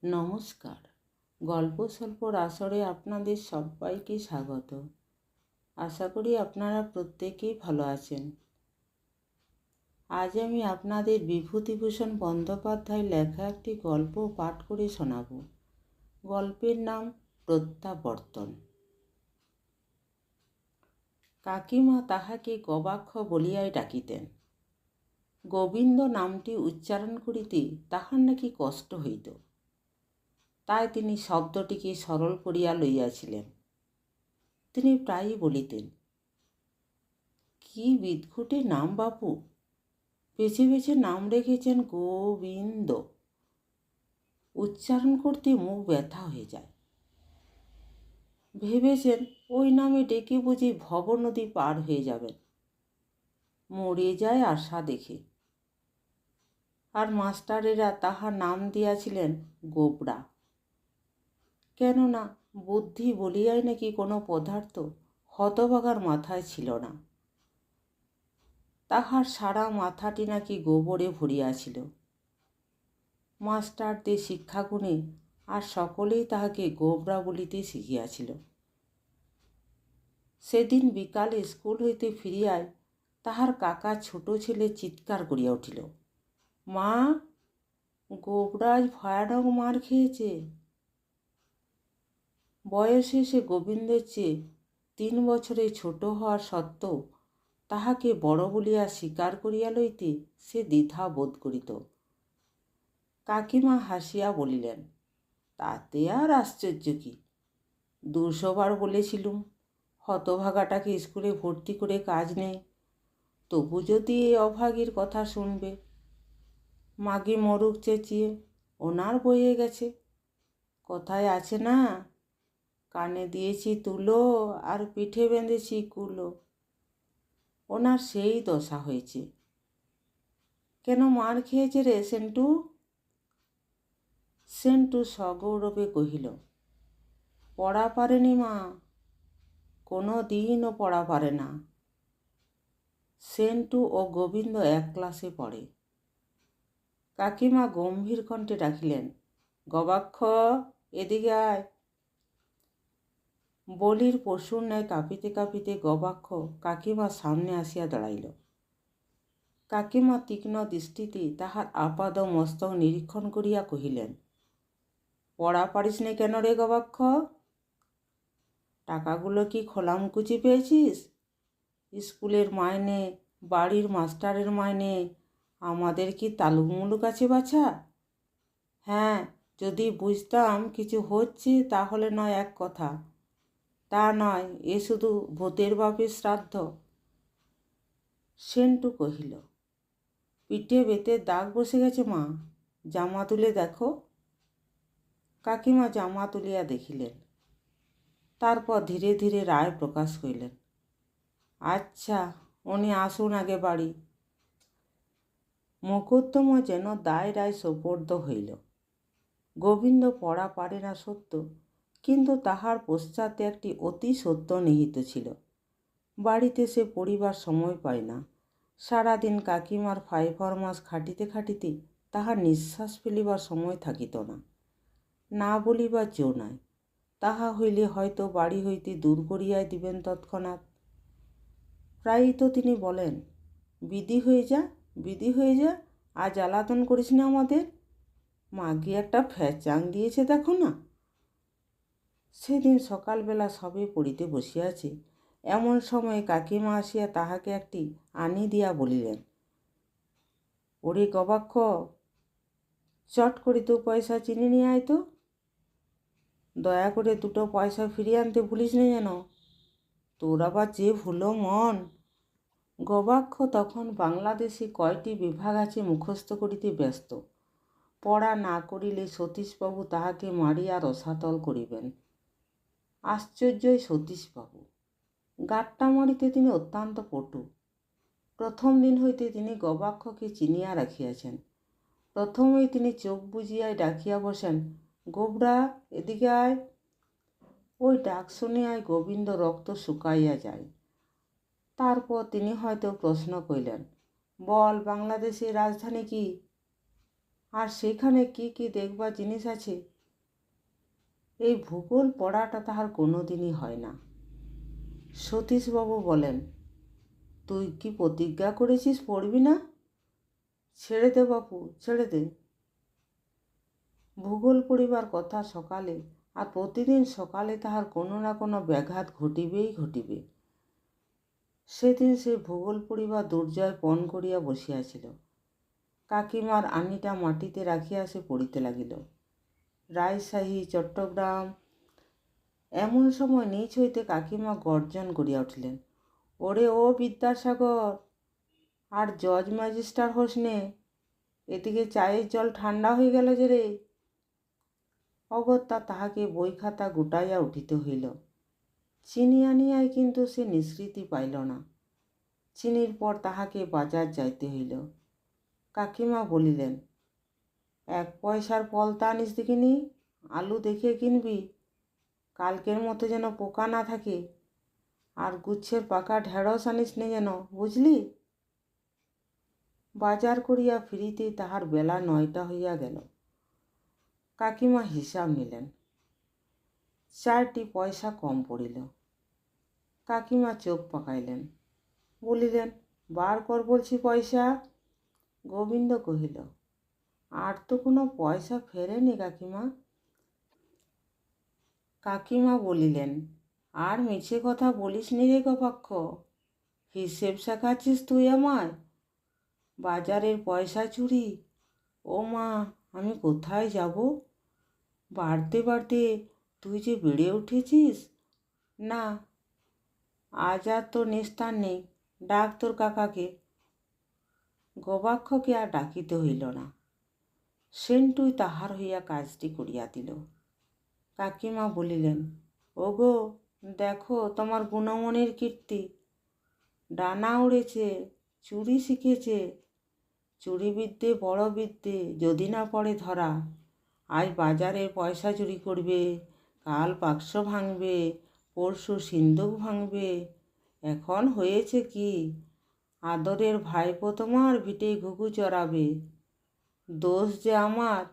নমস্কার। গল্প স্বল্পর আসরে আপনাদের সবাইকে স্বাগত। আশা করি আপনারা প্রত্যেকেই ভালো আছেন। আজ আমি আপনাদের বিভূতিভূষণ বন্দ্যোপাধ্যায় লেখা একটি গল্প পাঠ করে শোনাব। গল্পের নাম প্রত্যাবর্তন। কাকিমা তাহাকে গবাক্ষ বলিয়াই ডাকিতেন। গোবিন্দ নামটি উচ্চারণ করিতে তাহার নাকি কষ্ট হইত, তাই তিনি শব্দটিকে সরল করিয়া লইয়াছিলেন। তিনি প্রায়ই বলিতেন, কি বিদঘুটে নাম বাপু, বেছে বেছে নাম রেখেছেন গোবিন্দ। উচ্চারণ করতে মুখ ব্যথা হয়ে যায়। ভেবেছেন ওই নামে ডেকে বুঝি ভবনদী পার হয়ে যাবেন। মরে যায় আশা দেখে। আর মাস্টারেরা তাহার নাম দিয়াছিলেন গোবরা। কেননা বুদ্ধি বলিয়াই নাকি কোনো পদার্থ হতভাগার মাথায় ছিল না। তাহার সারা মাথাটি নাকি গোবরে ভরিয়াছিল। মাস্টারদের শিক্ষাগুণে আর সকলেই তাহাকে গোবরা বলিতে শিখিয়াছিল। সেদিন বিকালে স্কুল হইতে ফিরিয়ায় তাহার কাকা ছোট ছেলে চিৎকার করিয়া উঠিল, মা, গোবরা আজ ভয়ানক মার খেয়েছে। বয়সে সে গোবিন্দের চেয়ে 3 বছরে ছোট হওয়ার সত্ত্বেও তাহাকে বড় বলিয়া স্বীকার করিয়া লইতে সে দ্বিধা বোধ করিত। কাকিমা হাসিয়া বলিলেন, তাতে আর আশ্চর্য কি, 200 বার বলেছিলুম হতভাগাটাকে স্কুলে ভর্তি করে কাজ নেই, তবু যদি এই অভাগীর কথা শুনবে। মাগে মরুক চেঁচিয়ে, ওনার বয়ে গেছে। কথায় আছে না, কানে দিয়েছি তুলো আর পিঠে বেঁধেছি কুলো। ওনার সেই দশা হয়েছে। কেন মার খেয়েছে রে সেন্টু? সেন্টু সগৌরবে কহিল, পড়া পারেনি মা, কোনো দিনও পড়া পারে না। সেন্টু ও গোবিন্দ এক ক্লাসে পড়ে। কাকিমা গম্ভীর কণ্ঠে ডাকিলেন, গবাক্ষ, এদিকে আয়। বলির পশুর ন্যায় কাঁপিতে কাঁপিতে গবাক্ষ কাকিমার সামনে আসিয়া দাঁড়াইল। কাকিমা তীক্ষ্ণ দৃষ্টিতে তাহার আপাদ মস্তক নিরীক্ষণ করিয়া কহিলেন, পড়া পারিস নে কেন রে গবাক্ষ? টাকাগুলো কি খোলামকুচি পেয়েছিস? স্কুলের মাইনে, বাড়ির মাস্টারের মাইনে, আমাদের কি তালুক মুলুক আছে বাছা? হ্যাঁ, যদি বুঝতাম কিছু হচ্ছে তাহলে নয় এক কথা, তা নয় এ শুধু ভূতের বাপের শ্রাদ্ধ। সেন্টু কহিল, পিঠে বেতের দাগ বসে গেছে মা, জামা তুলে দেখো। কাকিমা জামা তুলিয়া দেখিলেন। তারপর ধীরে ধীরে রায় প্রকাশ করিলেন, আচ্ছা, উনি আসুন আগে বাড়ি। মোকদ্দমা যেন দায় রায় সোপর্দ হইল। গোবিন্দ পড়া পারে না সত্য, কিন্তু তাহার পশ্চাতে একটি অতি সত্য নিহিত ছিল। বাড়িতে সে পড়িবার সময় পায় না। সারাদিন কাকিমার 5 ফরমাস খাটিতে খাটিতে তাহার নিঃশ্বাস ফেলিবার সময় থাকিত না। না বলিবার জো নাই, তাহা হইলে হয়তো বাড়ি হইতে দূর করিয়াই দিবেন তৎক্ষণাৎ। প্রায়ই তো তিনি বলেন, বিধি হয়ে যা, বিধি হয়ে যা, আর জ্বালাতন করিস না আমাদের, মাগি একটা ফ্যাচাং দিয়েছে দেখো না। সেদিন সকালবেলা সবে পড়িতে বসিয়াছে, এমন সময় কাকিমা আসিয়া তাহাকে একটি আনি দিয়া বলিলেন, ওরে গবাক্ষ, চট করে 2 পয়সা চিনি নিয়ে আয় তো। দয়া করে 2 পয়সা ফিরিয়ে আনতে ভুলিস না যেন, তোর আবার যে ভুলো মন। গবাক্ষ তখন বাংলাদেশে কয়টি বিভাগ আছে মুখস্থ করিতে ব্যস্ত। পড়া না করিলে সতীশবাবু তাহাকে মারিয়া রসাতল করিবেন। আশ্চর্যই সতীশবাবু, গাট্টা মারিতে তিনি অত্যন্ত পটু। প্রথম দিন হইতে তিনি গবাক্ষকে চিনিয়া রাখিয়াছেন। প্রথমেই তিনি চোখ বুজিয়াই ডাকিয়া বসেন, গোবরা, এদিকে আয়। ওই ডাক শুনিয়াই গোবিন্দ রক্ত শুকাইয়া যায়। তারপর তিনি হয়তো প্রশ্ন করিলেন, বল, বাংলাদেশের রাজধানী কি? আর সেখানে কি কি দেখবার জিনিস আছে এই ভূগোল পড়াটা তাহার কোনো দিনই হয় না। সতীশবাবু বলেন, তুই কি প্রতিজ্ঞা করেছিস পড়বি না? ছেড়ে দে বাপু, ছেড়ে দে। ভূগোল পড়িবার কথা সকালে, আর প্রতিদিন সকালে তাহার কোনো না কোনো ব্যাঘাত ঘটিবেই ঘটিবে। সেদিন সে ভূগোল পড়িবার দুর্জয় পণ করিয়া বসিয়াছিল। কাকিমার আনিটা মাটিতে রাখিয়া সে পড়িতে লাগিল। রায়শাহী, চট্টগ্রাম। এমন সময় নিচ হইতে কাকিমা গর্জন করিয়া উঠিলেন, ওরে ও বিদ্যাসাগর, আর জজ ম্যাজিস্ট্রার হোস নে, এদিকে চায়ের জল ঠান্ডা হয়ে গেল যে রে। অগত্যা তাহাকে বই খাতা গুটাইয়া উঠিতে হইল। চিনি আনিয়ায় কিন্তু সে নিষ্কৃতি পাইল না। চিনির পর তাহাকে বাজার যাইতে হইল। কাকিমা বলিলেন, 1 পয়সার পলতা আনিস দেখিনি, আলু দেখে কিনবি, কালকের মতো যেন পোকা না থাকে, আর গুচ্ছের পাকা ঢেঁড়স আনিস নে যেন, বুঝলি? বাজার করিয়া ফিরিতেই তাহার বেলা 9টা হইয়া গেল। কাকিমা হিসাব নিলেন, 4টি পয়সা কম পড়িল। কাকিমা চোখ পাকাইলেন, বলিলেন, বার কর বলছি পয়সা। গোবিন্দ কহিল, আর তো কোনো পয়সা ফেরেনি কাকিমা। কাকিমা বলিলেন, আর মিছে কথা বলিস নি রে কপাক্ষ, হিসেব শেখাচ্ছিস তুই আমায়? বাজারের পয়সা চুরি? ও মা, আমি কোথায় যাব? বাড়তে বাড়তে তুই যে বেড়ে উঠেছিস। না, আজ আর তোর নিস্তার নেই, ডাক তোর কাকাকে। গবাক্ষকে আর ডাকিতে হইল না। সেন্টুই তাহার হইয়া কাজটি করিয়া দিল। কাকিমা বলিলেন, ওগো, দেখো তোমার গুণমণির কীর্তি, ডানা উড়েছে, চুরি শিখেছে। চুরি বিদ্যে বড় বিদ্যে, যদি না পড়ে ধরা। আজ বাজারের পয়সা চুরি করবে, কাল বাক্স ভাঙবে, পরশু সিন্দুক ভাঙবে। এখন হয়েছে কি, আদরের ভাইপো তোমার ভিটে ঘুঘু চড়াবে। দোষ যে আমার।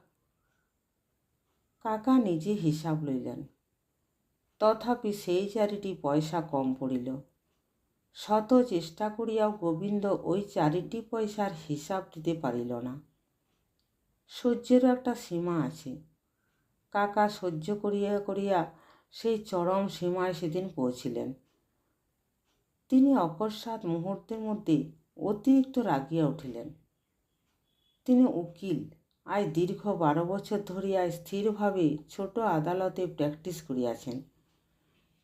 কাকা নিজে হিসাব লইলেন, তথাপি সেই 4টি পয়সা কম পড়িল। শত চেষ্টা করিয়াও গোবিন্দ ওই 4টি পয়সার হিসাব দিতে পারিল না। সহ্যেরও একটা সীমা আছে। কাকা সহ্য করিয়া করিয়া সেই চরম সীমায় সেদিন পৌঁছিলেন। তিনি অকস্মাৎ মুহূর্তের মধ্যে অতিরিক্ত রাগিয়া উঠিলেন। তিনি উকিল, আজ দীর্ঘ 12 বছর ধরিয়া স্থিরভাবে ছোট আদালতে প্র্যাকটিস করিয়াছেন।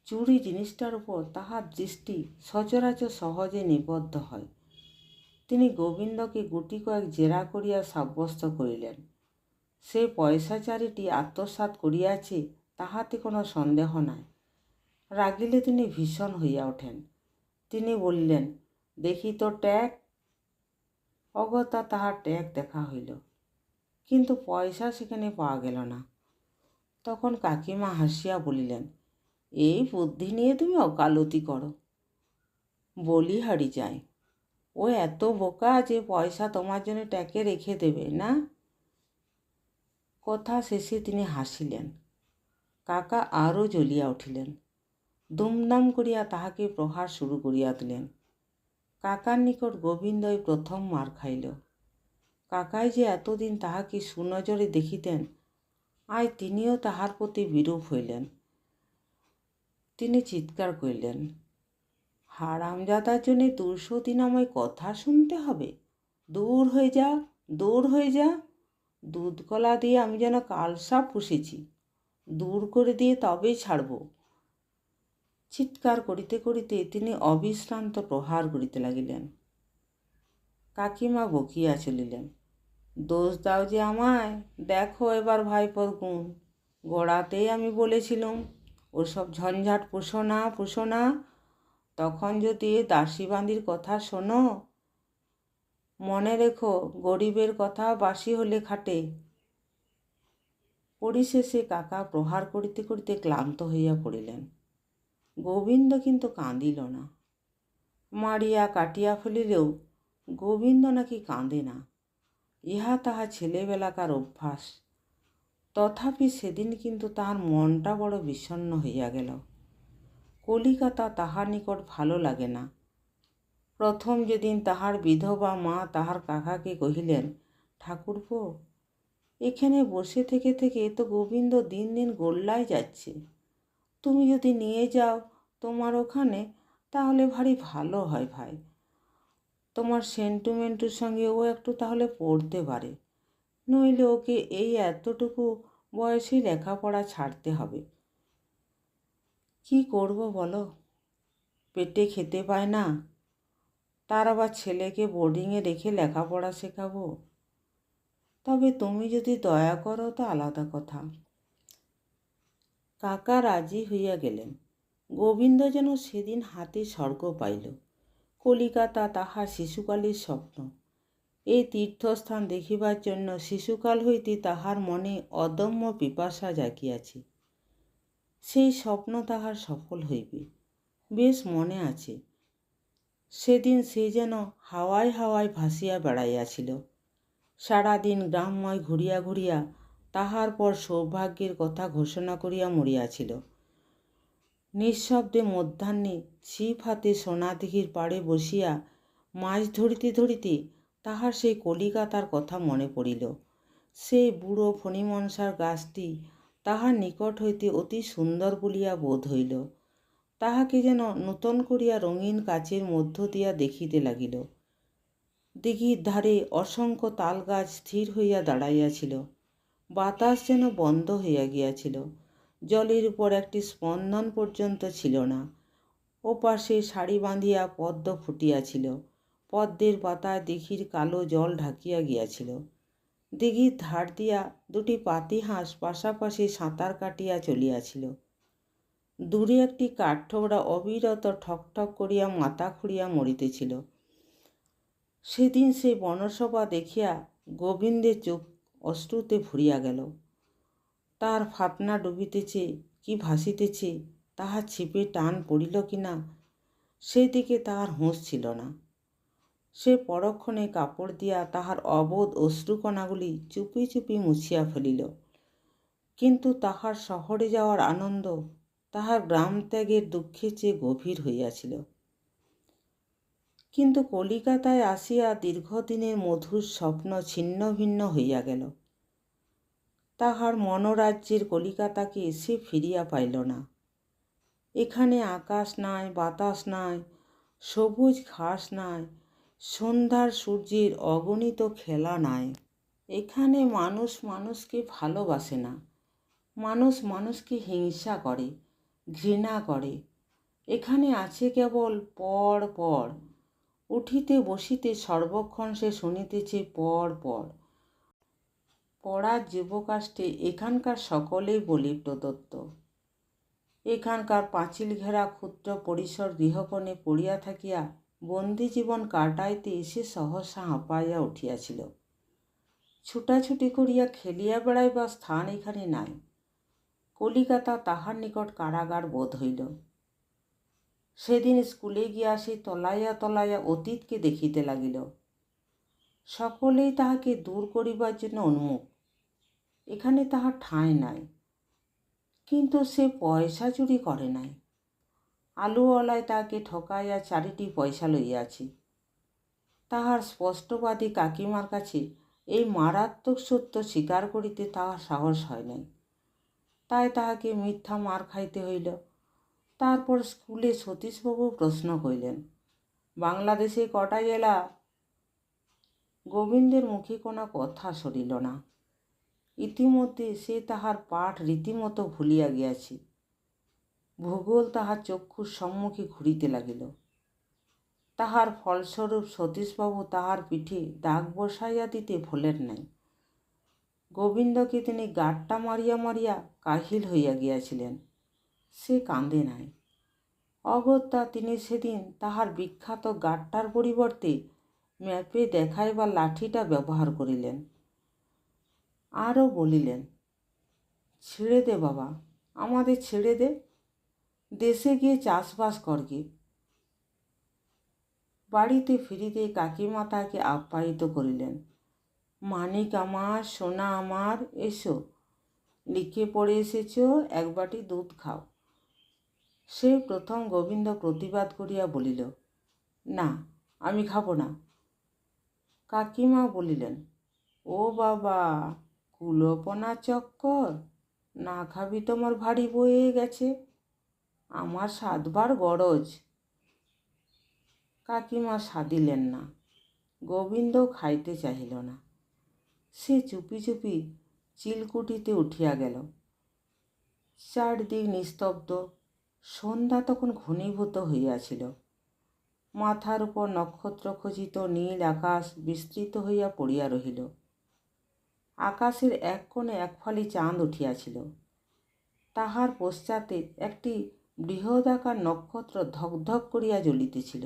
চুরি জিনিসটার উপর তাহার দৃষ্টি সচরাচর সহজে নিবদ্ধ হয়। তিনি গোবিন্দকে গুটি কয়েক জেরা করিয়া সাব্যস্ত করিলেন। সে পয়সা 4টি আত্মসাৎ করিয়াছে, তাহাতে কোনো সন্দেহ নাই। রাগিলে তিনি ভীষণ হইয়া ওঠেন। তিনি বলিলেন, দেখি তো ট্যাগ। অগত্যা তাহার ট্যাগ দেখা হইল, কিন্তু পয়সা সেখানে পাওয়া গেল না। তখন কাকিমা হাসিয়া বলিলেন, এই বুদ্ধি নিয়ে তুমি ওকালতি করো। বলিহারি যায়, ও এত বোকা যে পয়সা তোমার জন্য ট্যাগে রেখে দেবে না? কথা শেষে তিনি হাসিলেন। কাকা আরও জ্বলিয়া উঠিলেন। দুমদাম করিয়া তাহাকে প্রহার শুরু করিয়া দিলেন। কাকার নিকট গোবিন্দই প্রথম মার খাইল। কাকাই যে এতদিন তাহাকে সুনজরে দেখিতেন, আজ তিনিও তাহার প্রতি বিরূপ হইলেন। তিনি চিৎকার করিলেন, হারামজাদার জন্যে 200 দিন আমায় কথা শুনতে হবে? দূর হয়ে যা, দূর হয়ে যা। দুধ কলা দিয়ে আমি যেন কালসাপ পুষেছি, দূর করে দিয়ে তবেই ছাড়ব। চিৎকার করিতে করিতে তিনি অবিশ্রান্ত প্রহার করিতে লাগিলেন। কাকিমা বকিয়া চলিলেন, দোষ দাও যে আমায়, দেখো এবার ভাইপোর গুণ। গোড়াতেই আমি বলেছিলুম, ওসব ঝঞ্ঝাট পুষো না। তখন যদি দাসীবান্দির কথা শোনো। মনে রেখো, গরিবের কথা বাসি হলে খাটে। পরিশেষে কাকা প্রহার করিতে করিতে ক্লান্ত হইয়া পড়িলেন। গোবিন্দ কিন্তু কাঁদিল না। মারিয়া কাটিয়া ফেলিলেও গোবিন্দ নাকি কাঁদে না। ইহা তাহার ছেলেবেলাকার অভ্যাস। তথাপি সেদিন কিন্তু তাহার মনটা বড় বিষণ্ণ হইয়া গেল। কলিকাতা তাহার নিকট ভালো লাগে না। প্রথম যেদিন তাহার বিধবা মা তাহার কাকাকে কহিলেন, ঠাকুরপো, এখানে বসে থেকে থেকে তো গোবিন্দ দিন দিন গোল্লায় যাচ্ছে। তুমি যদি নিয়ে যাও তোমার ওখানে, তাহলে ভারী ভালো হয় ভাই। তোমার সেন্টুমেন্টুর সঙ্গে ও একটু তাহলে পড়তে পারে, নইলে ওকে এই এতটুকু বয়সেই লেখাপড়া ছাড়তে হবে। কি করব বলো, পেটে খেতে পায় না, তার আবার ছেলেকে বোর্ডিংয়ে রেখে লেখাপড়া শেখাবো? তবে তুমি যদি দয়া করো তো আলাদা কথা। কাকা রাজি হইয়া গেলেন। গোবিন্দ যেন সেদিন হাতে স্বর্গ পাইল। কলিকাতা তাহার শিশুকালের স্বপ্ন। এই তীর্থস্থান দেখিবার জন্য শিশুকাল হইতে তাহার মনে অদম্য পিপাসা জাগিয়াছে। সেই স্বপ্ন তাহার সফল হইবে, বেশ মনে আছে। সেদিন সে যেন হাওয়ায় হাওয়ায় ভাসিয়া বেড়াইয়াছিল। সারাদিন গ্রামময় ঘুরিয়া ঘুরিয়া তাহার পর সৌভাগ্যের কথা ঘোষণা করিয়া মরিয়াছিল। নিঃশব্দে মধ্যাহ্নে ছিপ হাতে সোনাদিঘির পাড়ে বসিয়া মাছ ধরিতে ধরিতে তাহার সেই কলিকাতার কথা মনে পড়িল। সেই বুড়ো ফণিমনসার গাছটি তাহার নিকট হইতে অতি সুন্দর বলিয়া বোধ হইল। তাহাকে যেন নূতন করিয়া রঙিন কাচের মধ্য দিয়া দেখিতে লাগিল। দিঘির ধারে অসংখ্য তালগাছ স্থির হইয়া দাঁড়াইয়াছিল। বাতাস যেন বন্ধ হইয়া গিয়াছিল। জলের উপর একটি স্পন্দন পর্যন্ত ছিল না। ওপাশে সারি বাঁধিয়া পদ্ম ফুটিয়াছিল। পদ্মের পাতায় দিঘির কালো জল ঢাকিয়া গিয়াছিল। দিঘির ধার দিয়া দুটি পাতিহাঁস পাশাপাশি সাঁতার কাটিয়া চলিয়াছিল। দূরে একটি কাঠঠোকরা অবিরত ঠকঠক করিয়া মাথা খুঁড়িয়া মরিতেছিল। সেদিন সেই বনসভা দেখিয়া গোবিন্দের চোখ অশ্রুতে ভরিয়া গেল। তার ফাতনা ডুবিতেছে কি ভাসিতেছে, তাহার ছিপে টান পড়িল কিনা, সেদিকে তাহার হুঁশ ছিল না। সে পরক্ষণে কাপড় দিয়া তাহার অবোধ অশ্রুকণাগুলি চুপি চুপি মুছিয়া ফেলিল। কিন্তু তাহার শহরে যাওয়ার আনন্দ তাহার গ্রাম ত্যাগের দুঃখের চেয়ে গভীর হইয়াছিল। কিন্তু কলিকাতায় আসিয়া দীর্ঘদিনের মধুর স্বপ্ন ছিন্ন ভিন্ন হইয়া গেল। তাহার মনোরাজ্যের কলিকাতাকে সে ফিরিয়া পাইল না। এখানে আকাশ নাই, বাতাস নাই, সবুজ ঘাস নাই, সন্ধ্যার সূর্যের অগণিত খেলা নাই। এখানে মানুষ মানুষকে ভালোবাসে না, মানুষ মানুষকে হিংসা করে, ঘৃণা করে। এখানে আছে কেবল পর পর। উঠিতে বসিতে সর্বক্ষণ সে শুনিতেছে পর পর। পড়ার যুবকাষ্ঠে এখানকার সকলেই বলি প্রদত্ত। এখানকার পাঁচিল ঘেরা ক্ষুদ্র পরিসর গৃহকোণে পড়িয়া থাকিয়া বন্দি জীবন কাটাইতে সে সহসা হাঁপাইয়া উঠিয়াছিল। ছুটাছুটি করিয়া খেলিয়া বেড়াইবার স্থান এখানে নাই। কলিকাতা তাহার নিকট কারাগার বোধ হইল। সেদিন স্কুলে গিয়া সে তলাইয়া তলাইয়া অতীতকে দেখিতে লাগিল। সকলেই তাহাকে দূর করিবার জন্য উন্মুখ। এখানে তাহার ঠাঁই নাই। কিন্তু সে পয়সা চুরি করে নাই। আলুওয়ালায় তাহাকে ঠকাইয়া 4টি পয়সা লইয়াছে। তাহার স্পষ্টবাদী কাকিমার কাছে এই মারাত্মক সত্য স্বীকার করিতে তাহার সাহস হয় নাই। তাই তাহাকে মিথ্যা মার খাইতে হইল। তারপর স্কুলে সতীশবাবু প্রশ্ন করিলেন, বাংলাদেশে কটা জেলা? গোবিন্দের মুখে কোনো কথা সরিল না। ইতিমধ্যে সে তাহার পাঠ রীতিমতো ভুলিয়া গিয়াছে। ভূগোল তাহার চক্ষুর সম্মুখে ঘুরিতে লাগিল। তাহার ফলস্বরূপ সতীশবাবু তাহার পিঠে দাগ বসাইয়া দিতে ভোলেন নাই। গোবিন্দকে তিনি গাঁটটা মারিয়া মারিয়া কাহিল হইয়া গিয়াছিলেন। সে কাঁদে নাই। অগত্যা তিনি সেদিন তাহার বিখ্যাত গাঁটটার পরিবর্তে ম্যাপে দেখাইবার লাঠিটা ব্যবহার করিলেন। আরও বলিলেন, ছেড়ে দে বাবা, আমাদের ছেড়ে দে, দেশে গিয়ে চাষবাস করগে। বাড়িতে ফিরিতে কাকিমা তাকে আপ্যায়িত করিলেন। মানিক আমার, সোনা আমার, এসো, লিখে পড়ে এসেছ, এক বাটি দুধ খাও। সে প্রথম গোবিন্দ প্রতিবাদ করিয়া বলিল, না, আমি খাব না। কাকিমা বলিলেন, ও বাবা, কুলোপনা চক্কর, না খাবি তোমার ভারী বয়ে গেছে, আমার 7বার গরজ। কাকিমা সাদিলেন না, গোবিন্দ খাইতে চাহিল না। সে চুপি চুপি চিলকুটিতে উঠিয়া গেল। চারদিক নিস্তব্ধ, সন্ধ্যা তখন ঘনীভূত হইয়াছিল। মাথার উপর নক্ষত্রখচিত নীল আকাশ বিস্তৃত হইয়া পড়িয়া রহিল। আকাশের এক কোণে এক ফালি চাঁদ উঠিয়াছিল। তাহার পশ্চাতে একটি বৃহদাকার নক্ষত্র ধকধক করিয়া জ্বলিতেছিল।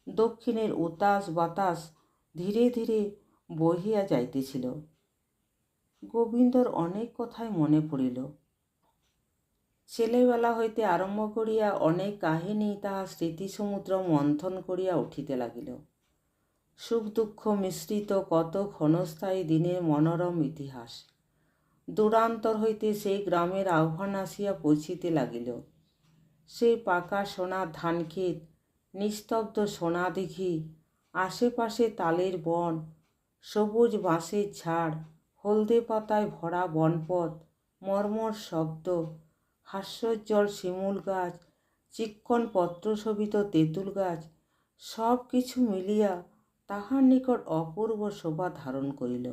দক্ষিণের উতাস বাতাস ধীরে ধীরে বহিয়া যাইতেছিল। গোবিন্দর অনেক কথাই মনে পড়িল। ছেলেবেলা হইতে আরম্ভ করিয়া অনেক কাহিনী তাহার স্মৃতিসমুদ্র মন্থন করিয়া উঠিতে লাগিল। সুখ দুঃখ মিশ্রিত কত ক্ষণস্থায়ী দিনের মনোরম ইতিহাস। দূরান্তর হইতে সেই গ্রামের আহ্বান আসিয়া পৌঁছিতে লাগিল। সেই পাকা সোনার ধানক্ষেত, নিস্তব্ধ সোনাদিঘি, আশেপাশে তালের বন, সবুজ বাঁশের ঝাড়, হলদে পাতায় ভরা বনপথ, মর্মর শব্দ, হাস্যোজ্জ্বল শিমুল গাছ, চিক্কণ পত্রশোভিত তেঁতুল গাছ, সব কিছু মিলিয়া তাহার নিকট অপূর্ব শোভা ধারণ করিল।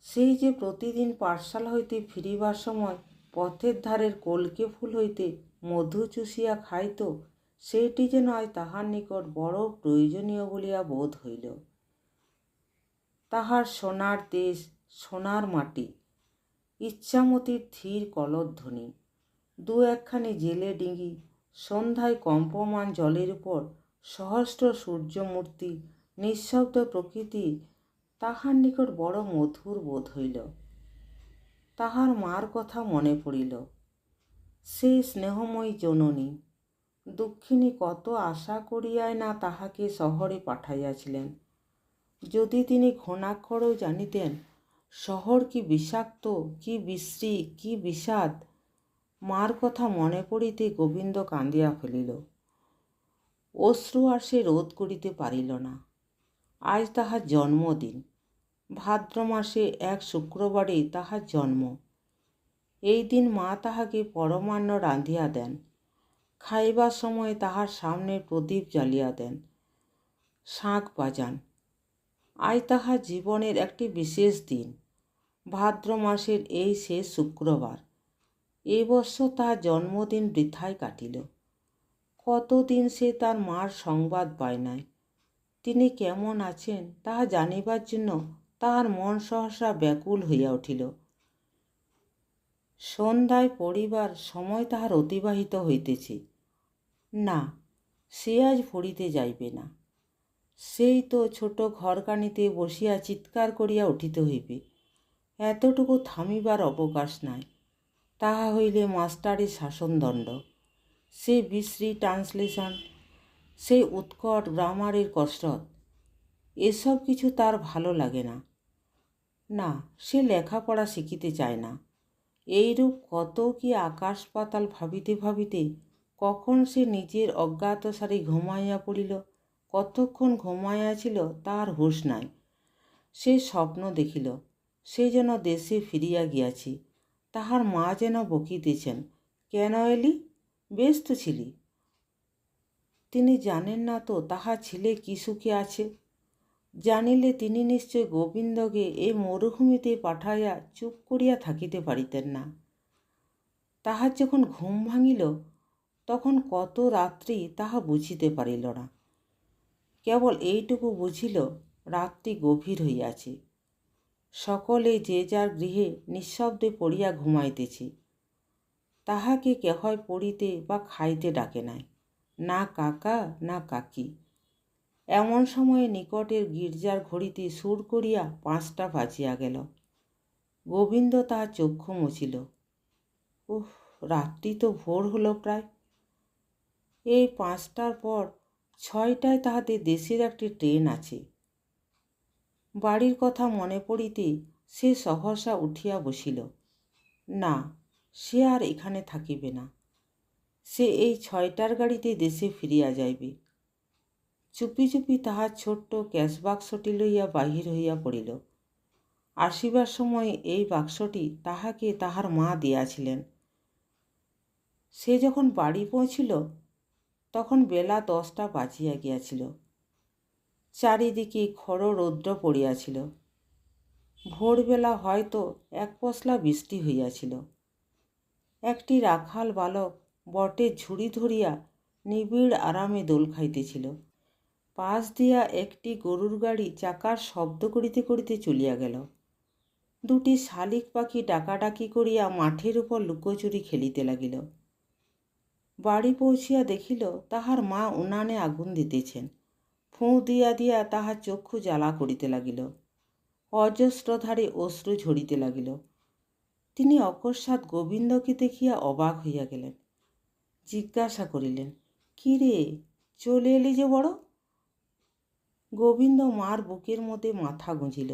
সেই যে প্রতিদিন পাঠশালা হইতে ফিরিবার সময় পথের ধারের কলকে ফুল হইতে মধু চুষিয়া খাইত, সেইটি যেন আজ তাহার নিকট বড় প্রয়োজনীয় বলিয়া বোধ হইল। তাহার সোনার দেশ, সোনার মাটি, ইচ্ছামতির ধীর কলধ্বনি, দু একখানি জেলে ডিঙি, সন্ধ্যায় কম্পমান জলের উপর সহস্র সূর্যমূর্তি, নিঃশব্দ প্রকৃতি তাহার নিকট বড় মধুর বোধ হইল। তাহার মার কথা মনে পড়িল। সেই স্নেহময়ী জননী দুঃখিনী কত আশা করিয়াই না তাহাকে শহরে পাঠাইয়াছিলেন। যদি তিনি ঘনাক্ষরেও জানিতেন শহর কি বিষাক্ত, কি বিশ্রী, কি বিষাদ। মার কথা মনে পড়িতে গোবিন্দ কাঁদিয়া ফেলিল। অশ্রু আর সে রোধ করিতে পারিল না। আজ তাহার জন্মদিন। ভাদ্র মাসে এক শুক্রবারে তাহার জন্ম। এই দিন মা তাহাকে পরমান্ন রাঁধিয়া দেন। খাইবার সময় তাহার সামনে প্রদীপ জ্বালিয়া দেন, শাঁখ বাজান। আজ তাহার জীবনের একটি বিশেষ দিন। ভাদ্র মাসের এই শেষ শুক্রবার। এই বৎসর তাহার জন্মদিন বৃথায় কাটিল। কতদিন সে তার মার সংবাদ পায় নাই। তিনি কেমন আছেন তাহা জানিবার জন্য তাহার মন সহসা ব্যাকুল হইয়া উঠিল। সন্ধ্যায় পড়িবার সময় তাহার অতিবাহিত হইতেছে। না, সে আজ পড়িতে যাইবে না। সেই তো ছোট ঘরখানিতে বসিয়া চিৎকার করিয়া উঠিতে হইবে। এতটুকু থামিবার অবকাশ নাই। তাহা হইলে মাস্টারের শাসনদণ্ড, সেই বিশ্রী ট্রান্সলেশন, সেই উৎকট গ্রামারের কসরত, এসব কিছু তার ভালো লাগে না। না, সে লেখাপড়া শিখিতে চায় না। এইরূপ কত কি আকাশ পাতাল ভাবিতে ভাবিতে কখন সে নিজের অজ্ঞাতসারে ঘুমাইয়া পড়িল। কতক্ষণ ঘুমাইয়াছিল তার হুঁশ নাই। সে স্বপ্ন দেখিল, সে যেন দেশে ফিরিয়া গিয়াছি। তাহার মা যেন বকিতেছেন, কেন এলি, বেশ তো ছিলি। তিনি জানেন না তো তাহার ছেলে কি সুখে আছে। জানিলে তিনি নিশ্চয় গোবিন্দকে এই মরুভূমিতে পাঠাইয়া চুপ করিয়া থাকিতে পারিতেন না। তাহার যখন ঘুম ভাঙিল তখন কত রাত্রি তাহা বুঝিতে পারিল না। কেবল এইটুকু বুঝিল রাত্রি গভীর হইয়াছে। সকলে যে যার গৃহে নিঃশব্দে পড়িয়া ঘুমাইতেছে। তাহাকে কেহই পড়িতে বা খাইতে ডাকে নাই, না কাকা না কাকি। এমন সময়ে নিকটের গির্জার ঘড়িতে সুর করিয়া 5টা বাজিয়া গেল। গোবিন্দ তাহার চক্ষু মুছিল। উহ, রাত্রি তো ভোর হলো প্রায়। এই 5টার পর 6টায় তাহাদের দেশের একটি ট্রেন আছে। বাড়ির কথা মনে পড়িতে সে সহসা উঠিয়া বসিল। না, সে আর এখানে থাকিবে না। সে এই 6টার গাড়িতে দেশে ফিরিয়া যাইবে। চুপি চুপি তাহার ছোট্ট ক্যাশবাক্সটি লইয়া বাহির হইয়া পড়িল। আসিবার সময় এই বাক্সটি তাহাকে তাহার মা দিয়াছিলেন। সে যখন বাড়ি পৌঁছিল তখন বেলা 10টা বাজিয়া গিয়াছিল। চারিদিকে খড় রৌদ্র পড়িয়াছিল। ভোরবেলা হয়তো এক পশলা বৃষ্টি হইয়াছিল। একটি রাখাল বালক বটের ঝুড়ি ধরিয়া নিবিড় আরামে দোল খাইতেছিল। পাশ দিয়া একটি গরুর গাড়ি চাকার শব্দ করিতে করিতে চলিয়া গেল। দুটি শালিক পাখি ডাকাডাকি করিয়া মাঠের উপর লুকোচুরি খেলিতে লাগিল। বাড়ি পৌঁছিয়া দেখিল তাহার মা উনানে আগুন দিতেছেন। ফুঁ দিয়া দিয়া তাহার চক্ষু জ্বালা করিতে লাগিল। অজস্রধারে অশ্রু ঝরিতে লাগিল। তিনি অকস্মাৎ গোবিন্দকে দেখিয়া অবাক হইয়া গেলেন। জিজ্ঞাসা করিলেন, কি রে, চলে এলি যে বড়? গোবিন্দ মার বুকের মধ্যে মাথা গুঁজিল।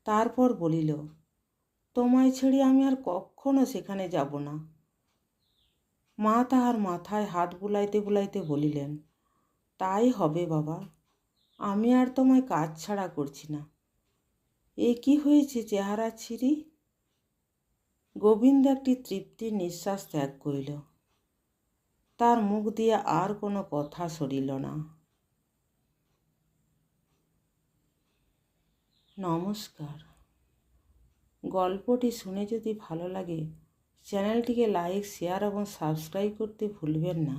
তারপর বলিল, তোমায় ছেড়ে আমি আর কখনো সেখানে যাব না। মা তাহার মাথায় হাত বুলাইতে বুলাইতে বলিলেন, তাই হবে বাবা, আমি আর তোমায় কাজ ছাড়া করছি না। এ কি হয়েছে চেহারা ছিঁড়ি? গোবিন্দ একটি তৃপ্তির নিঃশ্বাস ত্যাগ করিল। তার মুখ দিয়ে আর কোনো কথা সরিল না। নমস্কার। গল্পটি শুনে যদি ভালো লাগে চ্যানেলটিকে লাইক, শেয়ার এবং সাবস্ক্রাইব করতে ভুলবেন না।